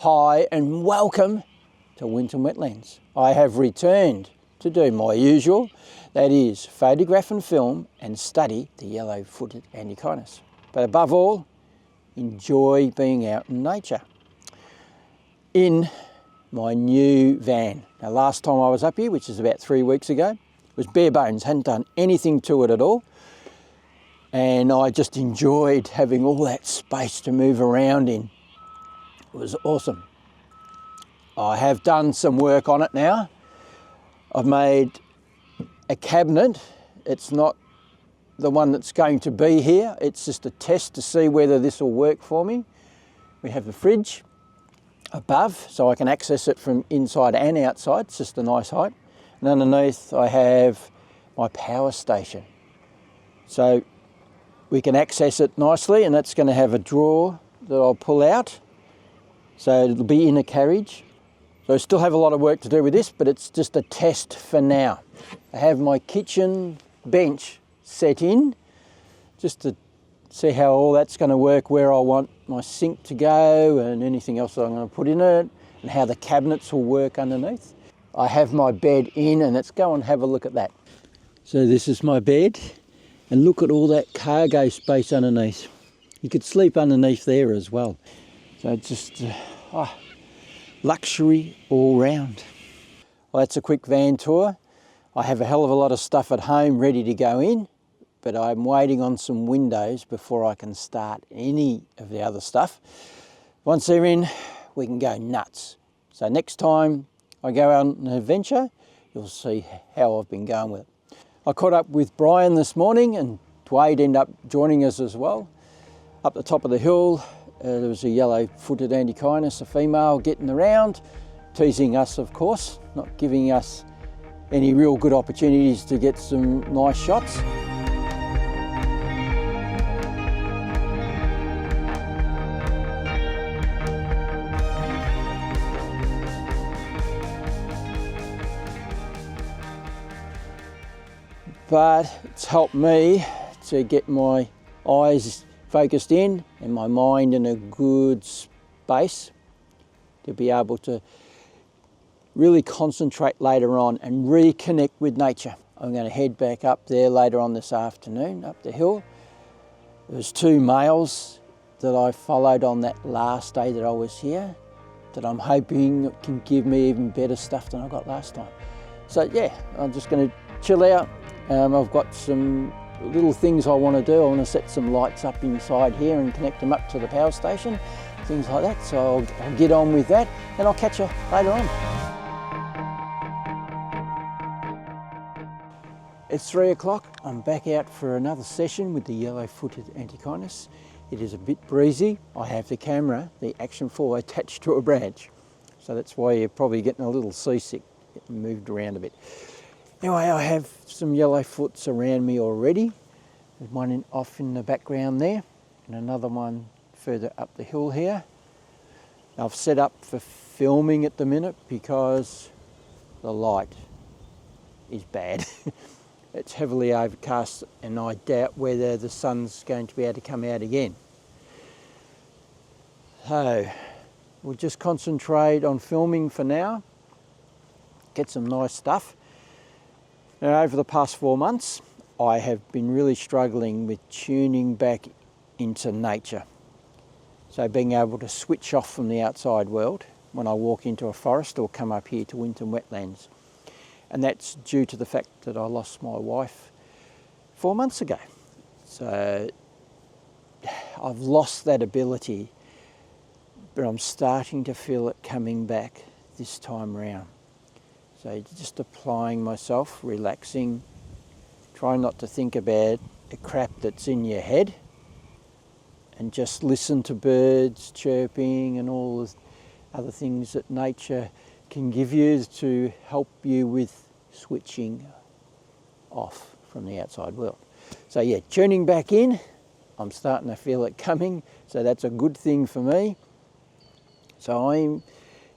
Hi and welcome to Winton Wetlands. I have returned to do my usual, that is photograph and film and study the yellow-footed Antechinus. But above all, enjoy being out in nature. In my new van. Now last time I was up here, which is about 3 weeks ago, was bare bones, hadn't done anything to it at all. And I just enjoyed having all that space to move around in. It was awesome. I have done some work on it now. I've made a cabinet. It's not the one that's going to be here. It's just a test to see whether this will work for me. We have the fridge above, so I can access it from inside and outside. It's just a nice height. And underneath I have my power station. So we can access it nicely, and that's going to have a drawer that I'll pull out. So it'll be in a carriage. So I still have a lot of work to do with this, but it's just a test for now. I have my kitchen bench set in, just to see how all that's going to work, where I want my sink to go and anything else that I'm going to put in it, and how the cabinets will work underneath. I have my bed in, and let's go and have a look at that. So this is my bed, and look at all that cargo space underneath. You could sleep underneath there as well. So it's just luxury all round. Well, that's a quick van tour. I have a hell of a lot of stuff at home ready to go in, but I'm waiting on some windows before I can start any of the other stuff. Once they're in, we can go nuts. So next time I go out on an adventure, you'll see how I've been going with it. I caught up with Brian this morning, and Dwayne ended up joining us as well. Up the top of the hill, there was a yellow-footed Antechinus, a female, getting around, teasing us of course, not giving us any real good opportunities to get some nice shots. But it's helped me to get my eyes focused in and my mind in a good space to be able to really concentrate later on and reconnect with nature. I'm going to head back up there later on this afternoon, up the hill. There's 2 males that I followed on that last day that I was here that I'm hoping can give me even better stuff than I got last time. So yeah, I'm just going to chill out. I've got some little things I want to do. I want to set some lights up inside here and connect them up to the power station, things like that. So I'll get on with that, and I'll catch you later on. It's 3 o'clock. I'm back out for another session with the yellow-footed Antechinus. It is a bit breezy. I have the camera, the Action 4, attached to a branch. So that's why you're probably getting a little seasick, getting moved around a bit. Anyway, I have some yellowfoots around me already. There's one off in the background there, and another one further up the hill here. I've set up for filming at the minute because the light is bad. It's heavily overcast, and I doubt whether the sun's going to be able to come out again. So we'll just concentrate on filming for now, get some nice stuff. Now, over the past 4 months, I have been really struggling with tuning back into nature. So being able to switch off from the outside world when I walk into a forest or come up here to Winton Wetlands. And that's due to the fact that I lost my wife 4 months ago. So I've lost that ability, but I'm starting to feel it coming back this time round. So just applying myself, relaxing, trying not to think about the crap that's in your head, and just listen to birds chirping and all the other things that nature can give you to help you with switching off from the outside world. So yeah, tuning back in, I'm starting to feel it coming, so that's a good thing for me. So I'm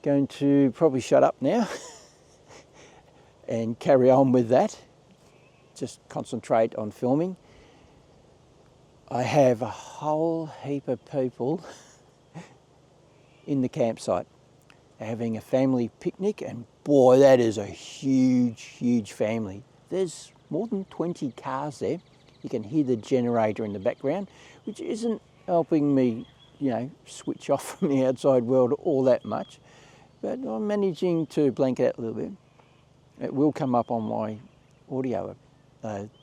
going to probably shut up now and carry on with that. Just concentrate on filming. I have a whole heap of people in the campsite. They're having a family picnic, and boy, that is a huge family. There's more than 20 cars there. You can hear the generator in the background, which isn't helping me, switch off from the outside world all that much, but I'm managing to blank it out a little bit. It will come up on my audio,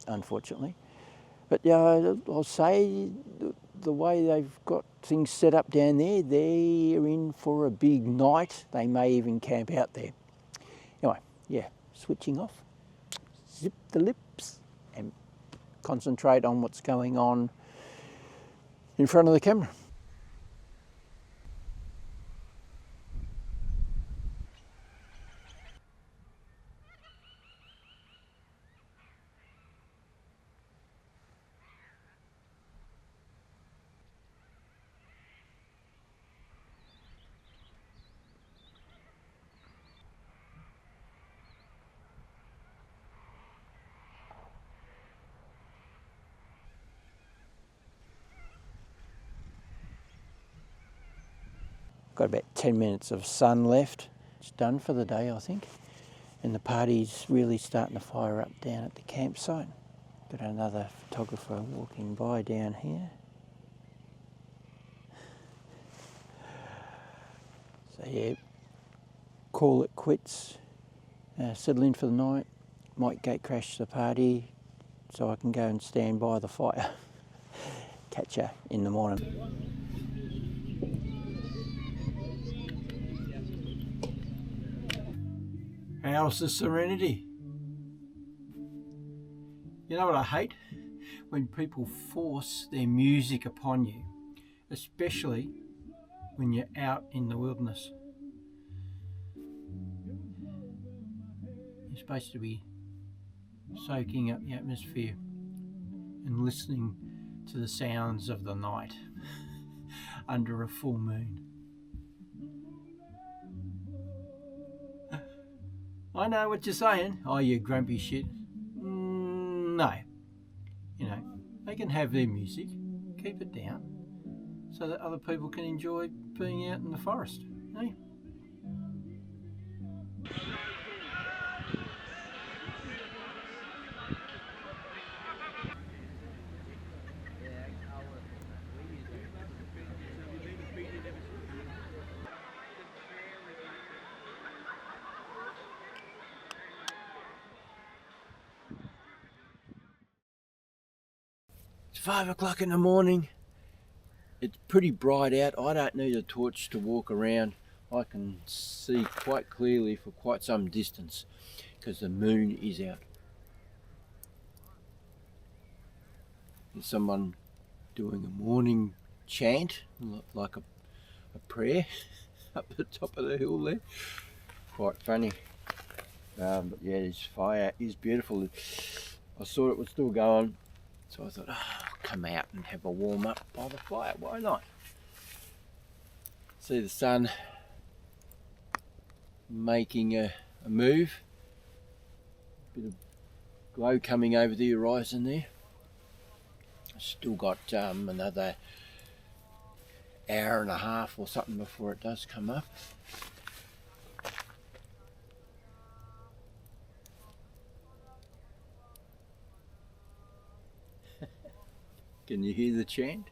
unfortunately. But I'll say the way they've got things set up down there, they're in for a big night. They may even camp out there. Anyway, switching off, zip the lips and concentrate on what's going on in front of the camera. Got about 10 minutes of sun left. It's done for the day, I think. And the party's really starting to fire up down at the campsite. Got another photographer walking by down here. So call it quits. Settle in for the night. Might gate crash the party so I can go and stand by the fire. Catch ya in the morning. How's the serenity? You know what I hate? When people force their music upon you, especially when you're out in the wilderness. You're supposed to be soaking up the atmosphere and listening to the sounds of the night under a full moon. I know what you're saying. Oh, you grumpy shit. No. They can have their music. Keep it down so that other people can enjoy being out in the forest. Eh? It's 5 o'clock in the morning. It's pretty bright out. I don't need a torch to walk around. I can see quite clearly for quite some distance because the moon is out. There's someone doing a morning chant, like a prayer up the top of the hill there. Quite funny. But yeah, this fire is beautiful. I saw it was still going. So I thought, I'll come out and have a warm up by the fire. Why not? See the sun making a move. Bit of glow coming over the horizon there. Still got another hour and a half or something before it does come up. Can you hear the chant?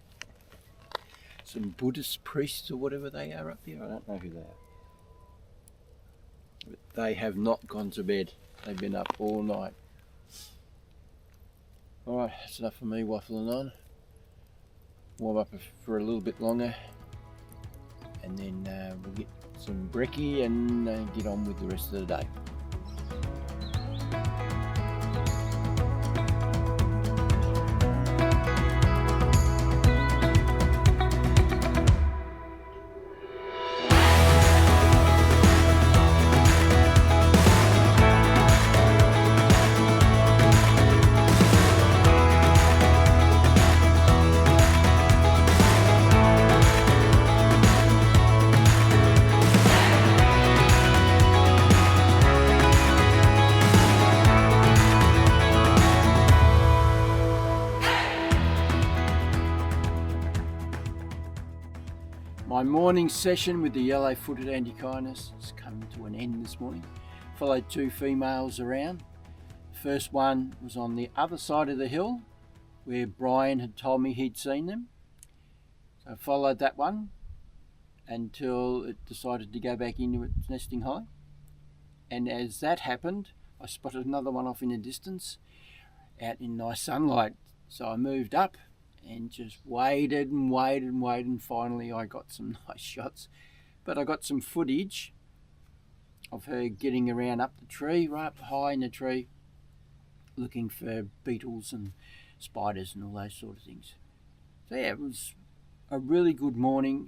Some Buddhist priests or whatever they are up there. I don't know who they are. But they have not gone to bed. They've been up all night. Alright, that's enough for me waffling on. Warm up for a little bit longer. And then we'll get some brekkie and get on with the rest of the day. My morning session with the yellow-footed Antechinus has come to an end this morning. Followed two females around. The first one was on the other side of the hill where Brian had told me he'd seen them. So I followed that one until it decided to go back into its nesting hollow. And as that happened, I spotted another one off in the distance out in nice sunlight. So I moved up and just waited and waited and waited, and finally I got some nice shots. But I got some footage of her getting around up the tree, right up high in the tree, looking for beetles and spiders and all those sort of things. So yeah, it was a really good morning.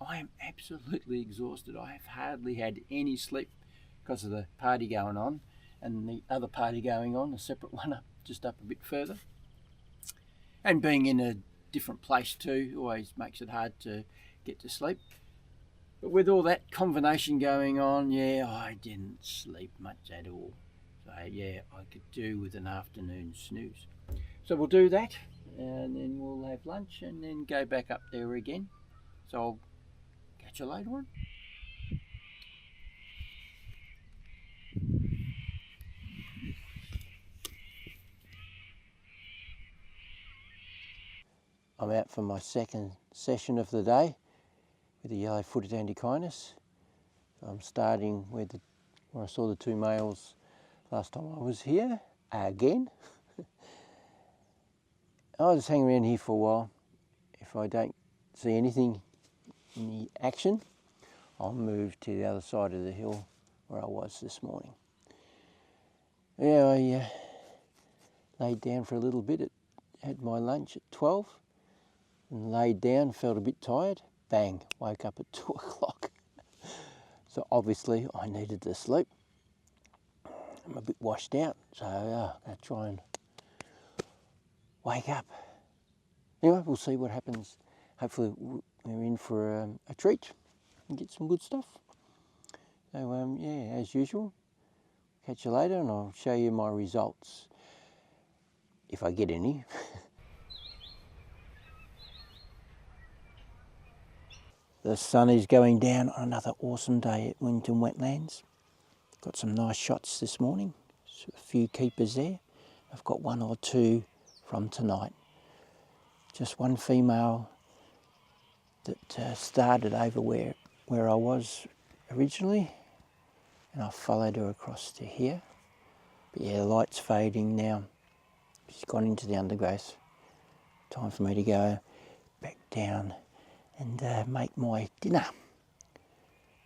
I am absolutely exhausted. I have hardly had any sleep because of the party going on, and the other party going on, a separate one up, just up a bit further. And being in a different place too always makes it hard to get to sleep. But with all that combination going on, yeah, I didn't sleep much at all. So yeah, I could do with an afternoon snooze. So we'll do that, and then we'll have lunch and then go back up there again. So I'll catch you later on. I'm out for my second session of the day with the yellow-footed Antechinus. I'm starting where I saw the two males last time I was here again. I'll just hang around here for a while. If I don't see anything in the action, I'll move to the other side of the hill where I was this morning. Yeah, I laid down for a little bit. Had my lunch at 12 and laid down, felt a bit tired. Bang, woke up at 2 o'clock. So obviously I needed to sleep. I'm a bit washed out, so I'm going to try and wake up. Anyway, we'll see what happens. Hopefully we're in for a treat and get some good stuff. So yeah, as usual, catch you later and I'll show you my results, if I get any. The sun is going down on another awesome day at Winton Wetlands. Got some nice shots this morning, so a few keepers there. I've got one or two from tonight. Just one female that started over where I was originally, and I followed her across to here. But yeah, the light's fading now. She's gone into the undergrowth. Time for me to go back down and make my dinner.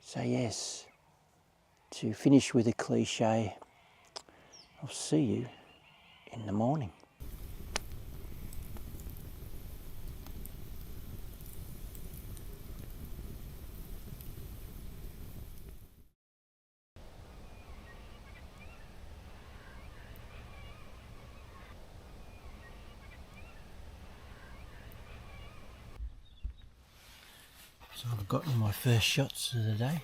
So yes, to finish with a cliche, I'll see you in the morning. So I've gotten my first shots of the day.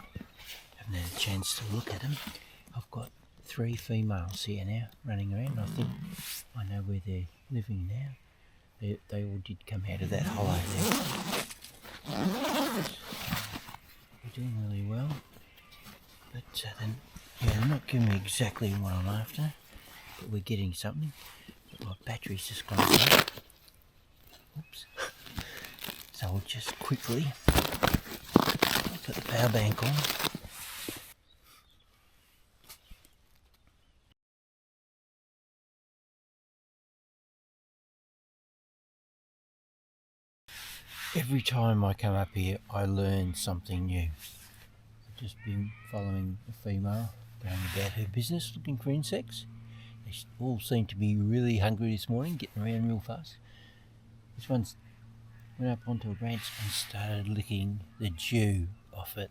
haven't had a chance to look at them. I've got 3 females here now running around. I think I know where they're living now. They all did come out of that hollow there. They're doing really well. But then, yeah, they're not giving me exactly what I'm after, but we're getting something. But my battery's just gone low. Oops. So I'll just quickly put the power bank on. Every time I come up here, I learn something new. I've just been following a female, going about her business, looking for insects. They all seem to be really hungry this morning, getting around real fast. This one's went up onto a branch and started licking the dew off it.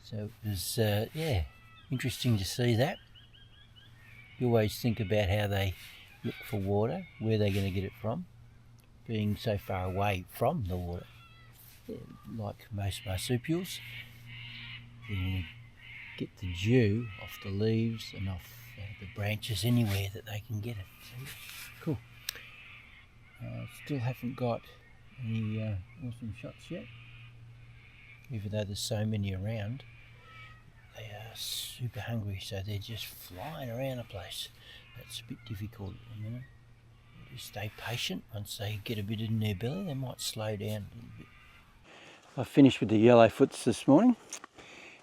So it was, yeah, interesting to see that. You always think about how they look for water, where they're going to get it from, being so far away from the water. Yeah, like most marsupials, they're going to get the dew off the leaves and off the branches, anywhere that they can get it. So, yeah, cool. Still haven't got any awesome shots yet, even though there's so many around. They are super hungry, so they're just flying around the place. That's a bit difficult at the minute. Just stay patient. Once they get a bit in their belly, they might slow down a little bit. I finished with the yellowfoots this morning.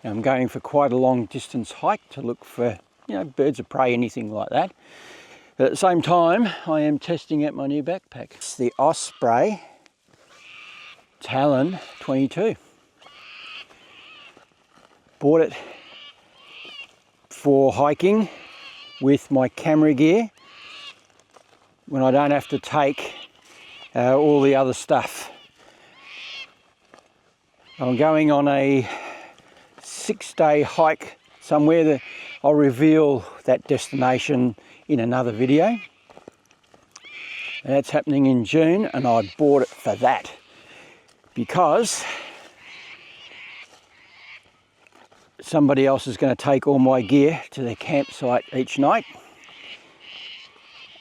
I'm going for quite a long distance hike to look for, birds of prey, anything like that. But at the same time, I am testing out my new backpack. It's the Osprey Talon 22. Bought it for hiking with my camera gear when I don't have to take all the other stuff. I'm going on a 6-day hike somewhere that I'll reveal that destination in another video. And that's happening in June, and I bought it for that because somebody else is going to take all my gear to their campsite each night.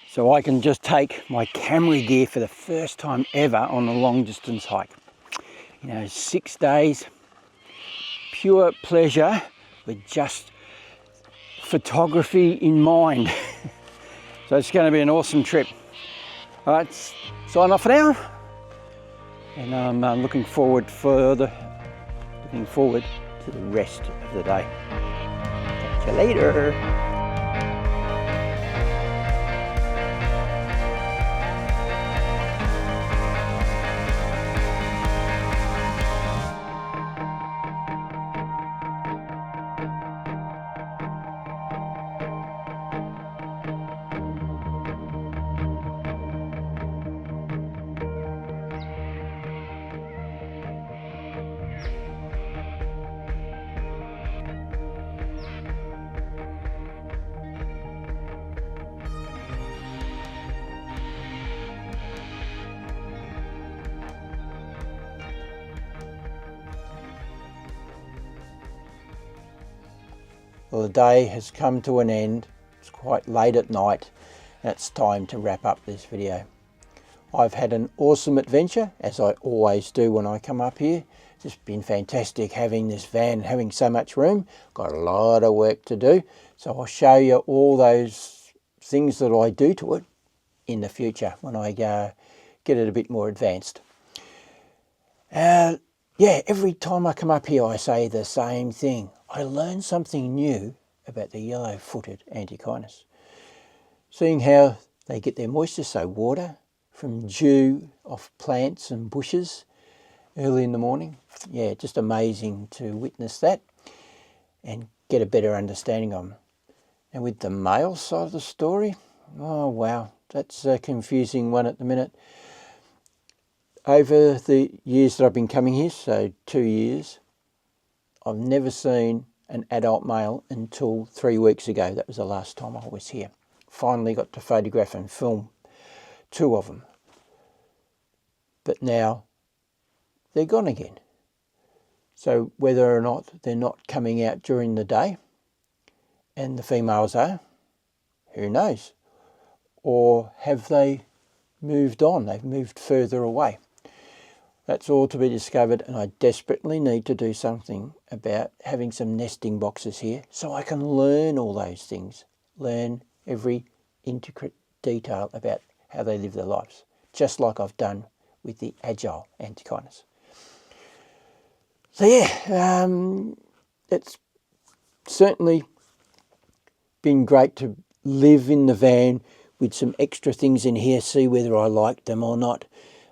So I can just take my camera gear for the first time ever on a long distance hike. 6 days, pure pleasure with just photography in mind. So it's going to be an awesome trip. All right, sign off for now. And I'm looking forward to the rest of the day. Catch you later. Well, the day has come to an end. It's quite late at night, and it's time to wrap up this video. I've had an awesome adventure, as I always do when I come up here. It's just been fantastic having this van, having so much room. Got a lot of work to do, so I'll show you all those things that I do to it in the future when I get it a bit more advanced. Yeah, every time I come up here I say the same thing. I learn something new about the yellow-footed Antechinus. Seeing how they get their moisture, so water, from dew off plants and bushes early in the morning. Yeah, just amazing to witness that and get a better understanding of them. And with the male side of the story, oh wow, that's a confusing one at the minute. Over the years that I've been coming here, so 2 years, I've never seen an adult male until 3 weeks ago. That was the last time I was here. Finally got to photograph and film 2 of them. But now they're gone again. So whether or not they're not coming out during the day and the females are, who knows? Or have they moved on? They've moved further away. That's all to be discovered, and I desperately need to do something about having some nesting boxes here so I can learn all those things, learn every intricate detail about how they live their lives, just like I've done with the agile Antechinus. So yeah, it's certainly been great to live in the van with some extra things in here, see whether I like them or not,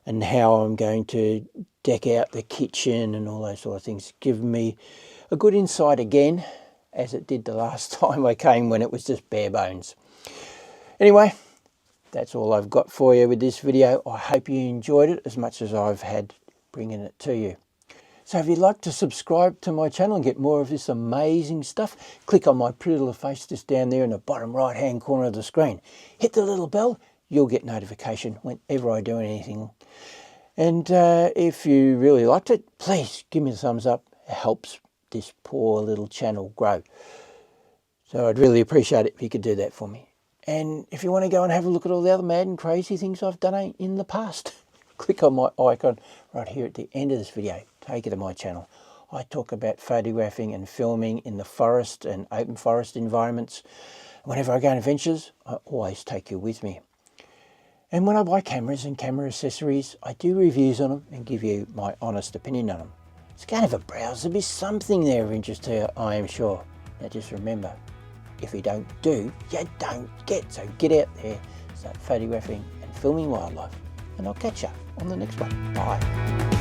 and how I'm going to deck out the kitchen and all those sort of things. Give me a good insight again, as it did the last time I came when it was just bare bones. Anyway, that's all I've got for you with this video. I hope you enjoyed it as much as I've had bringing it to you. So if you'd like to subscribe to my channel and get more of this amazing stuff, click on my pretty little face just down there in the bottom right hand corner of the screen. Hit the little bell, you'll get notification whenever I do anything. And if you really liked it, please give me a thumbs up. It helps this poor little channel grow. So I'd really appreciate it if you could do that for me. And if you want to go and have a look at all the other mad and crazy things I've done in the past, click on my icon right here at the end of this video. Take it to my channel. I talk about photographing and filming in the forest and open forest environments. Whenever I go on adventures, I always take you with me. And when I buy cameras and camera accessories, I do reviews on them and give you my honest opinion on them. So go and have a browse. There'll be something there of interest to you, I am sure. Now just remember, if you don't do, you don't get. So get out there, start photographing and filming wildlife. And I'll catch you on the next one. Bye.